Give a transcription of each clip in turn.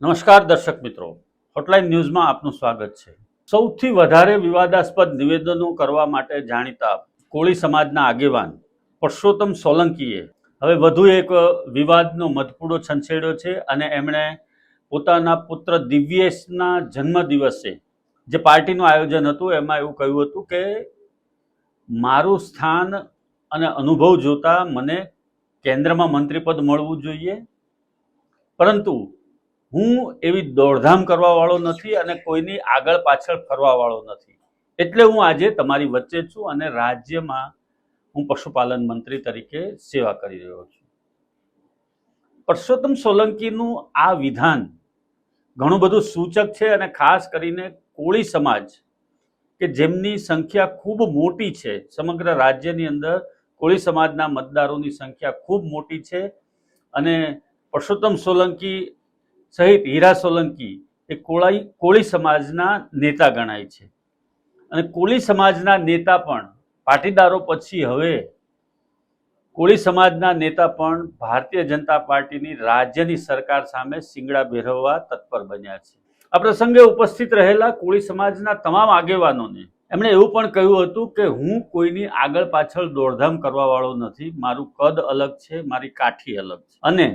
નમસ્કાર દર્શક મિત્રો, હોટલાઇન ન્યૂઝમાં આપનું સ્વાગત છે। સૌથી વધારે વિવાદાસ્પદ નિવેદનો કરવા માટે જાણીતા કોળી સમાજના આગેવાન પરસોત્તમ સોલંકીએ હવે વધુ એક વિવાદનો મધપૂડો છંછેડ્યો છે અને એમણે પોતાના પુત્ર દિવ્યેશના જન્મદિવસે જે પાર્ટીનું આયોજન હતું એમાં એવું કહ્યું હતું કે મારું સ્થાન અને અનુભવ જોતા મને કેન્દ્રમાં મંત્રીપદ મળવું જોઈએ, પરંતુ હું એવી દોડધામ કરવા વાળો નથી અને કોઈની આગળ પાછળ ફરવા વાળો નથી, એટલે હું આજે તમારી વચ્ચે છું અને રાજ્યમાં હું પશુપાલન મંત્રી તરીકે સેવા કરી રહ્યો છું। પરસોત્તમ સોલંકીનું આ વિધાન ઘણું બધું સૂચક છે અને ખાસ કરીને કોળી સમાજ કે જેમની સંખ્યા ખૂબ મોટી છે, સમગ્ર રાજ્યની અંદર કોળી સમાજના મતદારોની સંખ્યા ખૂબ મોટી છે અને પરસોત્તમ સોલંકી સહિત હીરા સોલંકી એ કોળી સમાજના નેતા ગણાય છે અને કોળી સમાજના નેતા પણ પાટીદારો પછી હવે કોળી સમાજના નેતા પણ ભારતીય જનતા પાર્ટીની રાજ્યની સરકાર સામે શિંગડા ભેરવવા તત્પર બન્યા છે। આ પ્રસંગે ઉપસ્થિત રહેલા કોળી સમાજના તમામ આગેવાનોને એમણે એવું પણ કહ્યું હતું કે હું કોઈની આગળ પાછળ દોડધામ કરવા વાળો નથી, મારું કદ અલગ છે, મારી કાઠી અલગ છે અને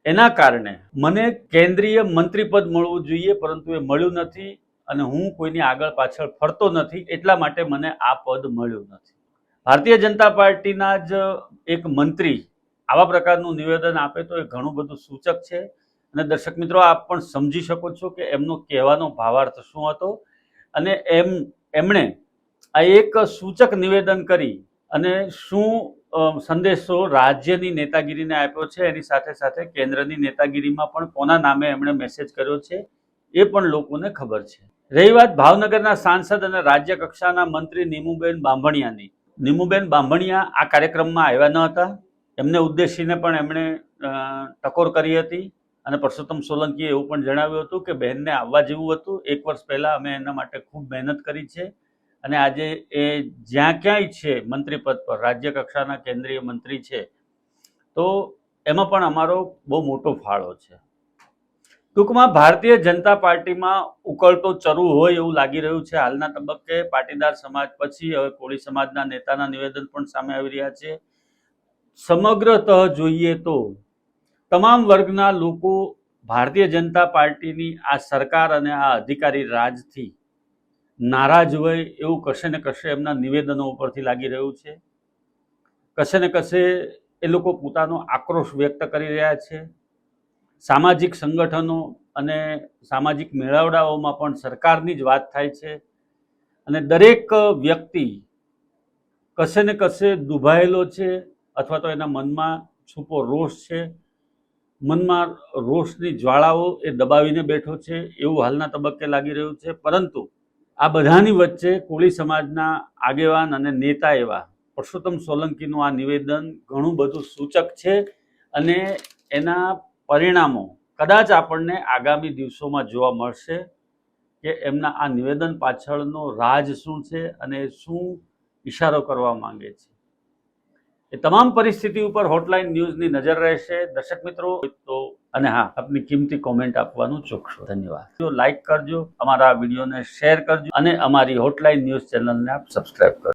એના કારણે મને કેન્દ્રીય મંત્રીપદ મળવું જોઈએ, પરંતુ એ મળ્યું નથી અને હું કોઈની આગળ પાછળ ફરતો નથી, એટલા માટે મને આ પદ મળ્યું નથી। ભારતીય જનતા પાર્ટીના જ એક મંત્રી આવા પ્રકારનું નિવેદન આપે તો એ ઘણું બધું સૂચક છે અને દર્શક મિત્રો આપ પણ સમજી શકો છો કે એમનો કહેવાનો ભાવાર્થ શું હતો અને એમણે આ એક સૂચક નિવેદન કરી અને શું સંદેશો રાજ્યની નેતાગીરીને આપ્યો છે, એની સાથે સાથે કેન્દ્રની નેતાગીરીમાં પણ કોના નામે એમણે મેસેજ કર્યો છે એ પણ લોકોને ખબર છે। રહી વાત ભાવનગરના સાંસદ અને રાજ્ય કક્ષાના મંત્રી નીમુબેન બાંભણિયાની, નીમુબેન બાંભણિયા આ કાર્યક્રમમાં આવ્યા ન હતા, એમને ઉદ્દેશીને પણ એમણે ટકોર કરી હતી અને પરસોત્તમ સોલંકીએ એવું પણ જણાવ્યું હતું કે બહેનને આવવા જેવું હતું, 1 વર્ષ પહેલા અમે એના માટે ખૂબ મહેનત કરી છે અને આજે એ જ્યાં ક્યાંય છે મંત્રીપદ પર, રાજ્ય કક્ષાના કેન્દ્રીય મંત્રી છે, તો એમાં પણ અમારો બહુ મોટો ફાળો છે। ટૂંકમાં ભારતીય જનતા પાર્ટીમાં ઉકળતો ચરુ હોય એવું લાગી રહ્યું છે હાલના તબક્કે। પાટીદાર સમાજ પછી હવે કોળી સમાજના નેતાના નિવેદન પણ સામે આવી રહ્યા છે। સમગ્રતઃ જોઈએ તો તમામ વર્ગના લોકો ભારતીય જનતા પાર્ટીની આ સરકાર અને આ અધિકારી રાજથી નારાજ હોય એવું કશે ને કશે એમના નિવેદનો ઉપરથી લાગી રહ્યું છે। કશે ને કશે એ લોકો પોતાનો આક્રોશ વ્યક્ત કરી રહ્યા છે। સામાજિક સંગઠનો અને સામાજિક મેળાવડાઓમાં પણ સરકારની જ વાત થાય છે અને દરેક વ્યક્તિ કશે ને કશે દુભાયેલો છે અથવા તો એના મનમાં છૂપો રોષ છે, મનમાં રોષની જ્વાળાઓ એ દબાવીને બેઠો છે એવું હાલના તબક્કે લાગી રહ્યું છે। પરંતુ આ બધાની વચ્ચે કોળી સમાજના આગેવાન અને નેતા એવા પરસોત્તમ સોલંકીનું આ નિવેદન ઘણું બધું સૂચક છે અને એના પરિણામો કદાચ આપણને આગામી દિવસોમાં જોવા મળશે કે એમના આ નિવેદન પાછળનો રાજ શું છે અને શું ઇશારો કરવા માંગે છે। એ તમામ પરિસ્થિતિ ઉપર હોટલાઇન ન્યૂઝની નજર રહેશે દર્શક મિત્રો। તો અને હા, આપની કિંમતી કોમેન્ટ આપવાનું ચૂકશો। ધન્યવાદ। લાઈક કરજો, અમારા વિડીયોને શેર કરજો અને અમારી હોટલાઇન ન્યૂઝ ચેનલને આપ સબસ્ક્રાઇબ કરજો।